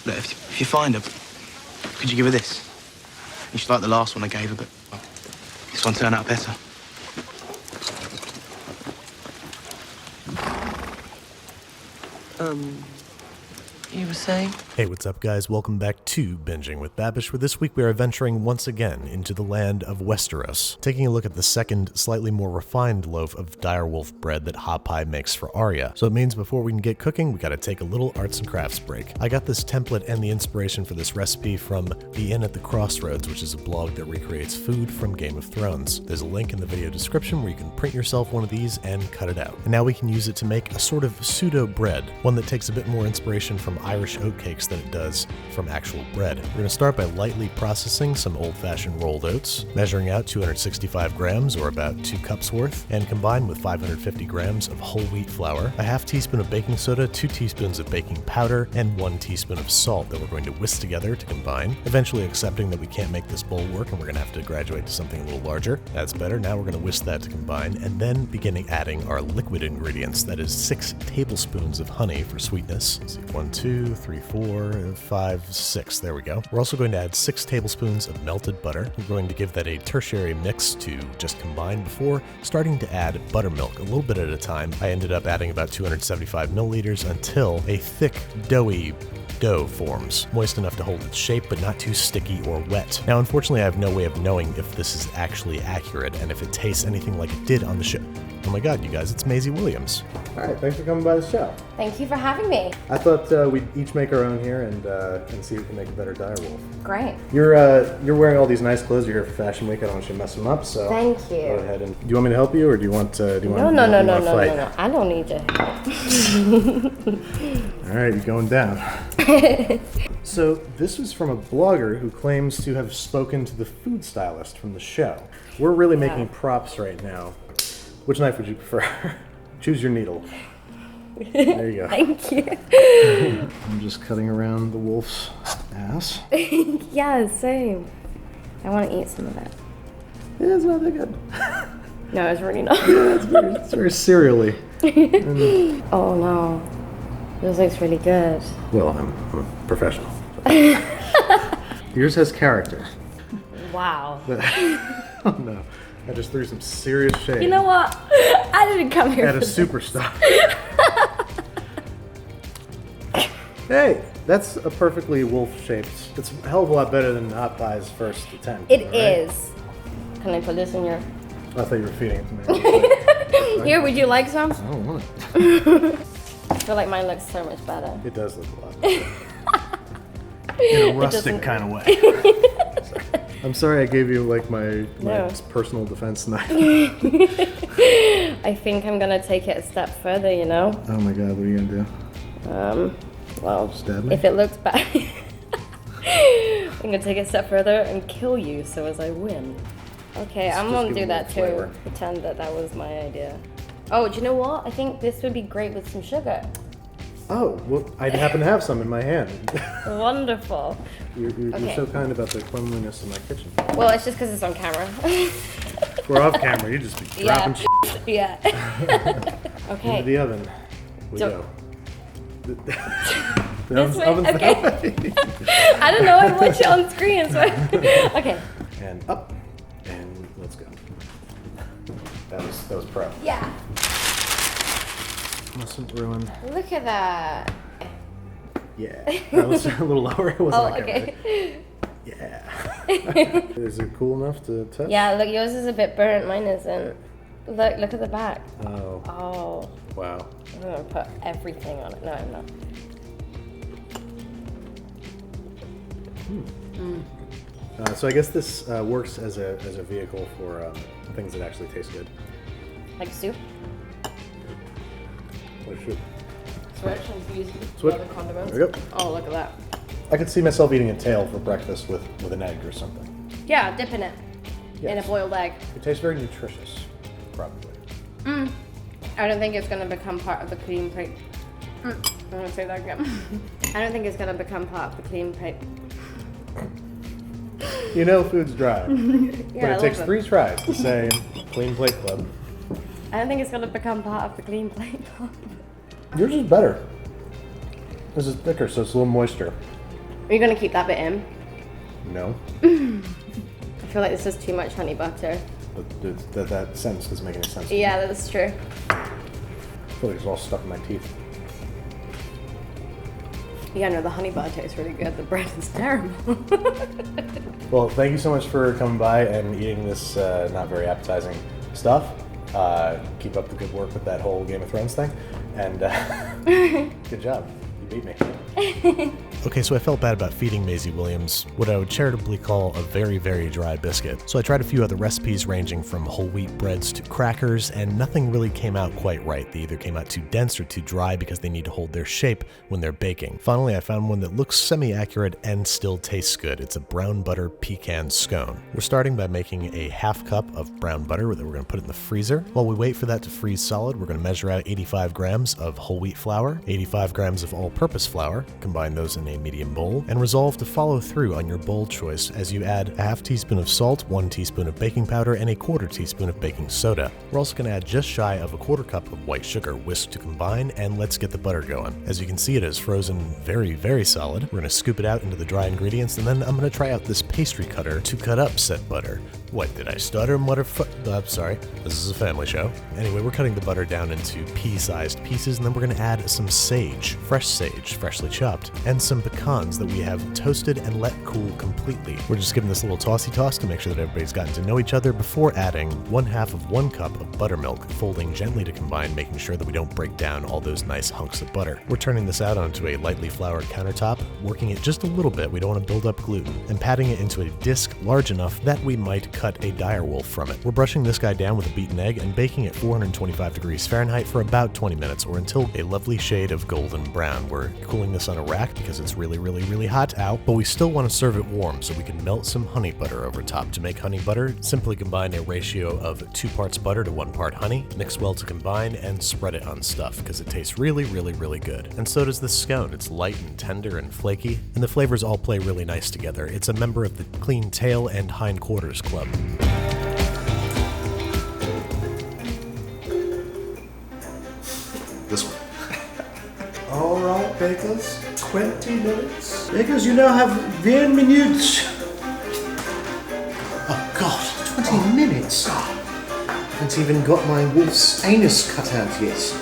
Look, if you find her, could you give her this? You should like the last one I gave her, but well, this one turned out better. You were saying? Hey, what's up guys? Welcome back to Binging with Babish, where this week we are venturing once again into the land of Westeros, taking a look at the second, slightly more refined loaf of Direwolf Bread that Hot Pie makes for Arya. So it means before we can get cooking, we gotta take a little arts and crafts break. I got this template and the inspiration for this recipe from The Inn at the Crossroads, which is a blog that recreates food from Game of Thrones. There's a link in the video description where you can print yourself one of these and cut it out. And now we can use it to make a sort of pseudo bread, one that takes a bit more inspiration from Irish oatcakes than it does from actual bread. We're going to start by lightly processing some old-fashioned rolled oats, measuring out 265 grams or about 2 cups worth, and combine with 550 grams of whole wheat flour, a half teaspoon of baking soda, 2 teaspoons of baking powder, and 1 teaspoon of salt that we're going to whisk together to combine, eventually accepting that we can't make this bowl work and we're going to have to graduate to something a little larger. That's better. Now we're going to whisk that to combine, and then beginning adding our liquid ingredients, that is 6 tablespoons of honey for sweetness. Let's see, 1, 2, 3, 4, 5, 6. There we go. We're also going to add 6 tablespoons of melted butter. We're going to give that a tertiary mix to just combine before starting to add buttermilk a little bit at a time. I ended up adding about 275 milliliters until a thick, doughy dough forms, moist enough to hold its shape but not too sticky or wet. Now unfortunately I have no way of knowing if this is actually accurate and if it tastes anything like it did on the show. Oh my god, you guys, it's Maisie Williams. Alright, thanks for coming by the show. Thank you for having me. I thought we'd each make our own here and see who can make a better direwolf. Great. You're wearing all these nice clothes. You're here for Fashion Week. I don't want you to mess them up, so Thank you. go ahead and... Do you want me to help you, or do you want to No. I don't need your help. Alright, you're going down. So this was from a blogger who claims to have spoken to the food stylist from the show. We're really making props right now. Which knife would you prefer? Choose your needle. There you go. Thank you. I'm just cutting around the wolf's ass. Yeah, same. I want to eat some of that. Yeah, it's not that good. No, it's really not. Yeah, it's very cereally. Oh no. This looks really good. Well, I'm a professional. Yours has character. Wow. Oh no. I just threw some serious shade. You know what? I didn't come here at a for this. superstar. Hey, that's a perfectly wolf-shaped. It's a hell of a lot better than Hot Pie's first attempt. It is. Can I put this in your... I thought you were feeding it to me. Here, would you like some? I don't want it. I feel like mine looks so much better. It does look a lot better. In a rustic kind of way. I'm sorry I gave you like my personal defense knife. I think I'm gonna take it a step further, you know? Oh my god, what are you gonna do? Well, Stab me? if it looks bad, I'm gonna take it a step further and kill you so as I win. Okay, I'm gonna do that too. Flavor. Pretend that was my idea. Oh, do you know what? I think this would be great with some sugar. Oh, well, I happen to have some in my hand. Wonderful. You're Okay. so kind about the cleanliness of my kitchen. Well, it's just because it's on camera. We're off camera, you just be dropping shit Yeah. Okay. into the oven. We So- go. The This way? oven's Okay. that way. I don't know. I put you on screen. So okay. And up, and let's go. That was pro. Yeah. Mustn't ruin. Look at that. Yeah. That was a little lower. It wasn't Oh, like okay. Yeah. Is it cool enough to touch? Yeah, look, yours is a bit burnt, mine isn't. Look at the back. Oh. Oh, Wow. I'm gonna put everything on it. No, I'm not. So I guess this works as a vehicle for things that actually taste good. Like soup? What should? Switch and use Switch. other condiments. There we go. Oh, look at that. I could see myself eating a tail for breakfast with an egg or something. Yeah, dip in it. In a Yes. boiled egg. It tastes very nutritious, probably. I don't think it's gonna become part of the clean plate. I'm gonna say that again. I don't think it's gonna become part of the clean plate. You know food's dry. But Yeah, it I takes love 3 tries to say Clean Plate Club. I don't think it's gonna become part of the clean plate. Yours is better. This is thicker, so it's a little moister. Are you gonna keep that bit in? No. I feel like this is too much honey butter. But that sentence doesn't make any sense. Yeah, that's true. I feel like it's all stuck in my teeth. Yeah, no, the honey butter tastes really good. The bread is terrible. Well, thank you so much for coming by and eating this not very appetizing stuff. Keep up the good work with that whole Game of Thrones thing. And good job. You beat me. Okay, so I felt bad about feeding Maisie Williams what I would charitably call a very, very dry biscuit. So I tried a few other recipes ranging from whole wheat breads to crackers, and nothing really came out quite right. They either came out too dense or too dry because they need to hold their shape when they're baking. Finally, I found one that looks semi-accurate and still tastes good. It's a brown butter pecan scone. We're starting by making a half cup of brown butter that we're going to put in the freezer. While we wait for that to freeze solid, we're going to measure out 85 grams of whole wheat flour, 85 grams of all-purpose flour, combine those in a medium bowl, and resolve to follow through on your bowl choice as you add a half teaspoon of salt, 1 teaspoon of baking powder, and a 1/4 teaspoon of baking soda. We're also going to add just shy of a 1/4 cup of white sugar, whisked to combine, and let's get the butter going. As you can see, it is frozen very, very solid. We're going to scoop it out into the dry ingredients, and then I'm going to try out this pastry cutter to cut up said butter. What, did I stutter, I'm sorry, this is a family show. Anyway, we're cutting the butter down into pea-sized pieces, and then we're going to add some sage, freshly chopped, and some pecans that we have toasted and let cool completely. We're just giving this little tossy toss to make sure that everybody's gotten to know each other before adding 1/2 of 1 cup of buttermilk, folding gently to combine, making sure that we don't break down all those nice hunks of butter. We're turning this out onto a lightly floured countertop, working it just a little bit, we don't want to build up gluten, and patting it into a disc large enough that we might cut a direwolf from it. We're brushing this guy down with a beaten egg and baking at 425 degrees Fahrenheit for about 20 minutes or until a lovely shade of golden brown. We're cooling this on a rack because it's really, really, really hot out, but we still want to serve it warm so we can melt some honey butter over top. To make honey butter, simply combine a ratio of 2 parts butter to 1 part honey, mix well to combine, and spread it on stuff because it tastes really, really, really good. And so does this scone. It's light and tender and flaky, and the flavors all play really nice together. It's a member of the Clean Tail and Hindquarters Club. This one. All right, bakers, 20 minutes. Bakers, you now have 10 minutes. Oh God, 20 minutes. I haven't even got my wolf's anus cut out yet.